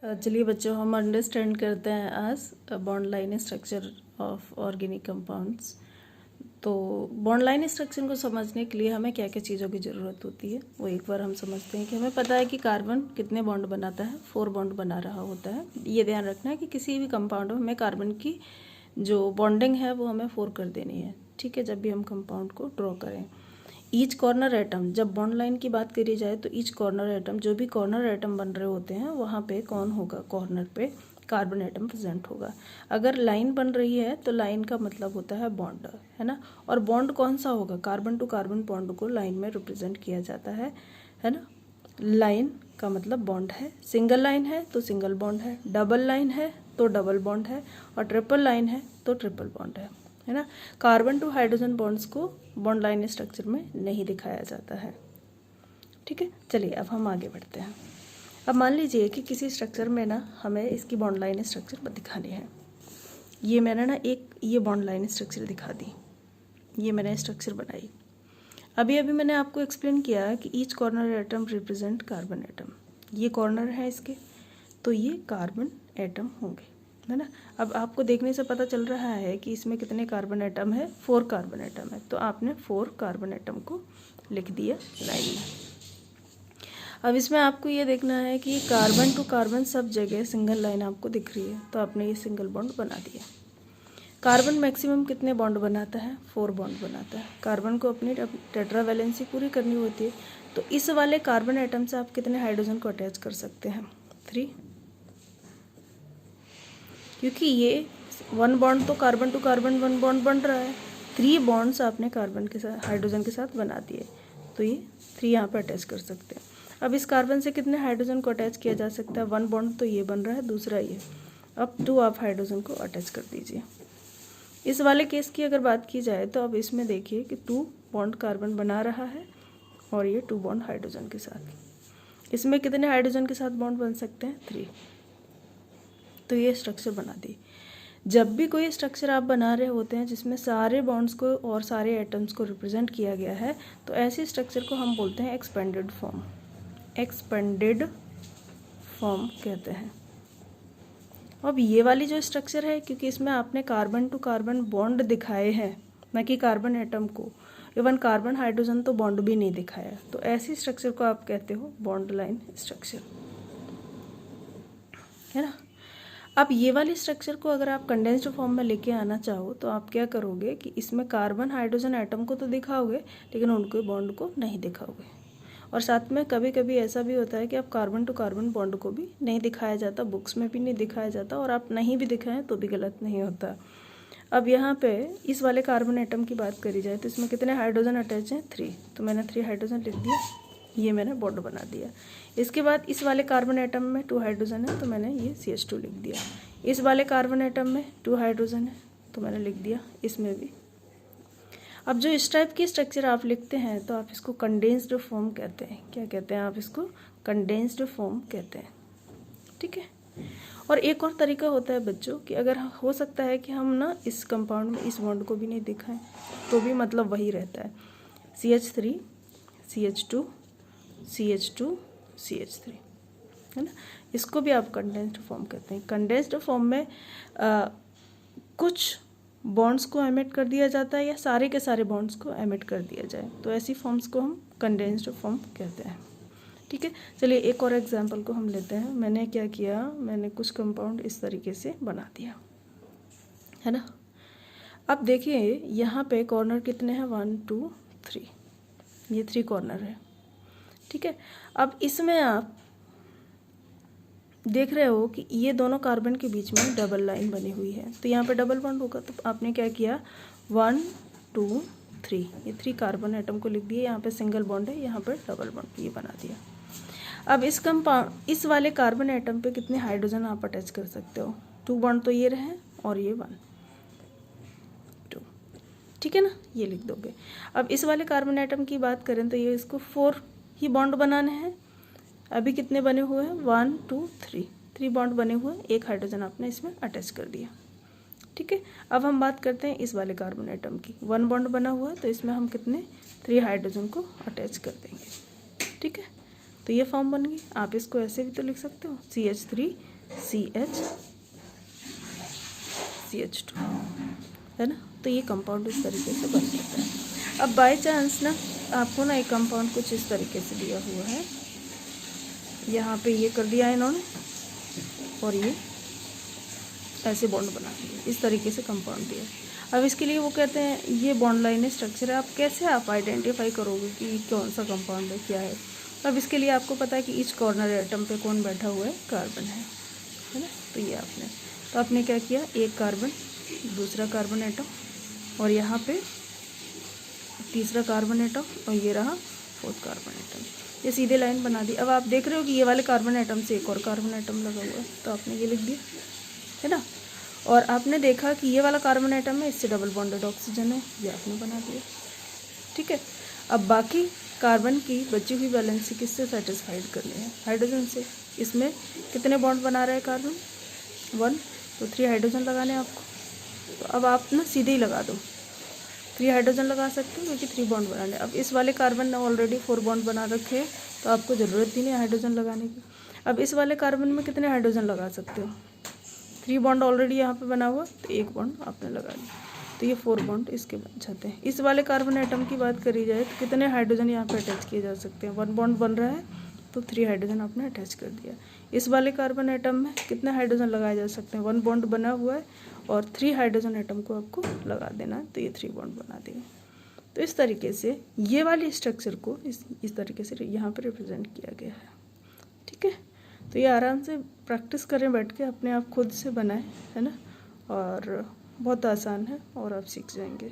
चलिए बच्चों, हम अंडरस्टैंड करते हैं आज bond line structure of organic compounds. तो बॉन्ड लाइन स्ट्रक्चर को समझने के लिए हमें क्या क्या चीज़ों की ज़रूरत होती है वो एक बार हम समझते हैं। कि हमें पता है कि कार्बन कितने बॉन्ड बनाता है, 4 बॉन्ड बना रहा होता है। ये ध्यान रखना है कि किसी भी कंपाउंड में हमें कार्बन की जो बॉन्डिंग है वो हमें 4 कर देनी है, ठीक है, जब भी हम कंपाउंड को ड्रॉ करें। ईच कॉर्नर एटम, जब बॉन्ड लाइन की बात करी जाए तो ईच कॉर्नर एटम, जो भी कॉर्नर एटम बन रहे होते हैं वहाँ पे कौन होगा, कॉर्नर पे कार्बन एटम प्रेजेंट होगा। अगर लाइन बन रही है तो लाइन का मतलब होता है बॉन्ड, है ना। और बॉन्ड कौन सा होगा, कार्बन टू कार्बन बॉन्ड को लाइन में रिप्रेजेंट किया जाता है ना। लाइन का मतलब बॉन्ड है, सिंगल लाइन है तो सिंगल बॉन्ड है, डबल लाइन है तो डबल बॉन्ड है, और ट्रिपल लाइन है तो ट्रिपल बॉन्ड है ना। कार्बन टू हाइड्रोजन बॉन्ड्स को बॉन्ड लाइन स्ट्रक्चर में नहीं दिखाया जाता है, ठीक है। चलिए अब हम आगे बढ़ते हैं। अब मान लीजिए कि किसी स्ट्रक्चर में ना हमें इसकी बॉन्ड लाइन स्ट्रक्चर दिखानी है। ये मैंने ना ये बॉन्ड लाइन स्ट्रक्चर दिखा दी, ये मैंने स्ट्रक्चर बनाई। अभी अभी मैंने आपको एक्सप्लेन किया कि each corner atom represent carbon atom. ये कॉर्नर है इसके, तो ये कार्बन एटम होंगे, है ना। अब आपको देखने से पता चल रहा है कि इसमें कितने कार्बन एटम है, 4 कार्बन एटम है। तो आपने 4 कार्बन एटम को लिख दिया लाइन में। अब इसमें आपको ये देखना है कि कार्बन टू कार्बन सब जगह सिंगल लाइन आपको दिख रही है, तो आपने ये सिंगल बॉन्ड बना दिया। कार्बन मैक्सिमम कितने बॉन्ड बनाता है, 4 बॉन्ड बनाता है। कार्बन को अपनी टेट्रा वैलेंसी पूरी करनी होती है, तो इस वाले कार्बन एटम से आप कितने हाइड्रोजन को अटैच कर सकते हैं, 3, क्योंकि ये 1 बॉन्ड तो कार्बन टू कार्बन 1 बॉन्ड बन रहा है। 3 बॉन्ड्स आपने कार्बन के साथ हाइड्रोजन के साथ बना दिए, तो ये 3 यहाँ पर अटैच कर सकते हैं। अब इस कार्बन से कितने हाइड्रोजन को अटैच किया जा सकता है, 1 बॉन्ड तो ये बन रहा है, दूसरा ये। अब 2 आप हाइड्रोजन को अटैच कर दीजिए। इस वाले केस की अगर बात की जाए तो अब इसमें देखिए कि 2 बॉन्ड कार्बन बना रहा है और ये 2 बॉन्ड हाइड्रोजन के साथ। इसमें कितने हाइड्रोजन के साथ बॉन्ड बन सकते हैं, 3। तो ये स्ट्रक्चर बना दी। जब भी कोई स्ट्रक्चर आप बना रहे होते हैं जिसमें सारे बॉन्ड्स को और सारे एटम्स को रिप्रेजेंट किया गया है, तो ऐसे स्ट्रक्चर को हम बोलते हैं एक्सपेंडेड फॉर्म। एक्सपेंडेड फॉर्म कहते हैं। अब ये वाली जो स्ट्रक्चर है, क्योंकि इसमें आपने कार्बन टू कार्बन बॉन्ड दिखाए हैं, न कि कार्बन एटम को, इवन कार्बन हाइड्रोजन तो बॉन्ड भी नहीं दिखाया, तो ऐसी स्ट्रक्चर को आप कहते हो बॉन्ड लाइन स्ट्रक्चर, है ना। अब ये वाली स्ट्रक्चर को अगर आप कंडेंस्ड फॉर्म में लेके आना चाहो तो आप क्या करोगे कि इसमें कार्बन हाइड्रोजन एटम को तो दिखाओगे लेकिन उनको बॉन्ड को नहीं दिखाओगे। और साथ में कभी कभी ऐसा भी होता है कि आप कार्बन टू कार्बन बॉन्ड को भी नहीं दिखाया जाता, बुक्स में भी नहीं दिखाया जाता, और आप नहीं भी दिखाएं तो भी गलत नहीं होता। अब यहाँ पे इस वाले कार्बन एटम की बात करी जाए तो इसमें कितने हाइड्रोजन अटैच हैं, 3। तो मैंने 3 हाइड्रोजन लिख दिया, ये मैंने बॉन्ड बना दिया। इसके बाद इस वाले कार्बन एटम में 2 हाइड्रोजन है तो मैंने ये CH2 लिख दिया। इस वाले कार्बन एटम में 2 हाइड्रोजन है तो मैंने लिख दिया इसमें भी। अब जो इस टाइप की स्ट्रक्चर आप लिखते हैं तो आप इसको कंडेंस्ड फॉर्म कहते हैं। क्या कहते हैं आप इसको, कंडेंस्ड फॉर्म कहते हैं, ठीक है। और एक और तरीका होता है बच्चों कि अगर हो सकता है कि हम ना इस कंपाउंड में इस बॉन्ड को भी नहीं दिखाएं तो भी मतलब वही रहता है, CH3 CH2 CH2 CH3, है ना। इसको भी आप कंडेंस्ड फॉर्म कहते हैं। कंडेंस्ड फॉर्म में कुछ बॉन्ड्स को एमिट कर दिया जाता है या सारे के सारे बॉन्ड्स को एमिट कर दिया जाए, तो ऐसी फॉर्म्स को हम कंडेंस्ड फॉर्म कहते हैं, ठीक है। चलिए एक और एग्जांपल को हम लेते हैं। मैंने क्या किया, मैंने कुछ कंपाउंड इस तरीके से बना दिया, है ना। अब देखिए यहाँ पे कॉर्नर कितने हैं, 1 2 3, ये 3 कॉर्नर है, ठीक है। अब इसमें आप देख रहे हो कि ये दोनों कार्बन के बीच में डबल लाइन बनी हुई है, तो यहाँ पे डबल बॉन्ड होगा। तो आपने क्या किया, 1 2 3, ये 3 कार्बन एटम को लिख दिया। यहाँ पे सिंगल बॉन्ड है, यहाँ पर डबल बॉन्ड, ये बना दिया। अब इस वाले कार्बन एटम पे कितने हाइड्रोजन आप अटैच कर सकते हो, 2 बॉन्ड तो ये रहे और ये 1 2, ठीक है ना, ये लिख दोगे। अब इस वाले कार्बन एटम की बात करें तो ये इसको 4 ही बॉन्ड बनाने हैं। अभी कितने बने हुए हैं, 1 2 3 बॉन्ड बने हुए, 1 हाइड्रोजन आपने इसमें अटैच कर दिया, ठीक है। अब हम बात करते हैं इस वाले कार्बन एटम की, 1 बॉन्ड बना हुआ है तो इसमें हम कितने 3 हाइड्रोजन को अटैच कर देंगे, ठीक है। तो ये फॉर्म बन गई। आप इसको ऐसे भी तो लिख सकते हो, CH3 CH2 है ना। तो ये कंपाउंड इस तरीके से बन जाता है। अब बाय चांस ना आपको ना एक कंपाउंड कुछ इस तरीके से दिया हुआ है, यहाँ पे ये कर दिया इन्होंने और ये ऐसे बॉन्ड बना दिए, इस तरीके से कंपाउंड दिया। अब इसके लिए वो कहते हैं ये बॉन्ड लाइन स्ट्रक्चर है। आप कैसे आप आइडेंटिफाई करोगे कि कौन सा कंपाउंड है, क्या है। अब इसके लिए आपको पता है कि ईच कॉर्नर एटम पे कौन बैठा हुआ है, कार्बन है ना। तो ये आपने क्या किया, एक कार्बन, दूसरा कार्बन एटम और यहाँ पे तीसरा कार्बन एटम और ये रहा फोर्थ कार्बन एटम, ये सीधे लाइन बना दी। अब आप देख रहे हो कि ये वाले कार्बन एटम से एक और कार्बन एटम लगा हुआ है, तो आपने ये लिख दिया है ना। और आपने देखा कि ये वाला कार्बन एटम है, इससे डबल बॉन्डेड ऑक्सीजन है, ये आपने बना दिया। ठीक है। अब बाकी कार्बन की बची हुई वैलेंसी किससे सेटिस्फाइड करनी है, हाइड्रोजन से। इसमें कितने बॉन्ड बना रहे हैं कार्बन, 1, तो 3 हाइड्रोजन लगाने हैं आपको। तो अब आप ना सीधे ही लगा दो, 3 हाइड्रोजन लगा सकते हो क्योंकि 3 बॉन्ड बनाने। अब इस वाले कार्बन ने ऑलरेडी 4 बॉन्ड बना रखे हैं, तो आपको ज़रूरत ही नहीं हाइड्रोजन लगाने की। अब इस वाले कार्बन में कितने हाइड्रोजन लगा सकते हो, 3 बॉन्ड ऑलरेडी यहाँ पे बना हुआ, तो 1 बॉन्ड आपने लगा दिया, तो ये 4 बॉन्ड इसके बन जाते हैं। इस वाले कार्बन एटम की बात करी जाए तो कितने हाइड्रोजन यहाँ पे अटैच किए जा सकते हैं, 1 बॉन्ड बन रहा है तो 3 हाइड्रोजन आपने अटैच कर दिया। इस वाले कार्बन एटम में कितने हाइड्रोजन लगाए जा सकते हैं, 1 बॉन्ड बना हुआ है और 3 हाइड्रोजन एटम को आपको लगा देना है, तो ये 3 बॉन्ड बना देंगे। तो इस तरीके से ये वाली स्ट्रक्चर को इस तरीके से यहाँ पर रिप्रेजेंट किया गया है। ठीक है। तो ये आराम से प्रैक्टिस करें बैठ के, अपने आप खुद से बनाएं, है ना। और बहुत आसान है और आप सीख जाएंगे।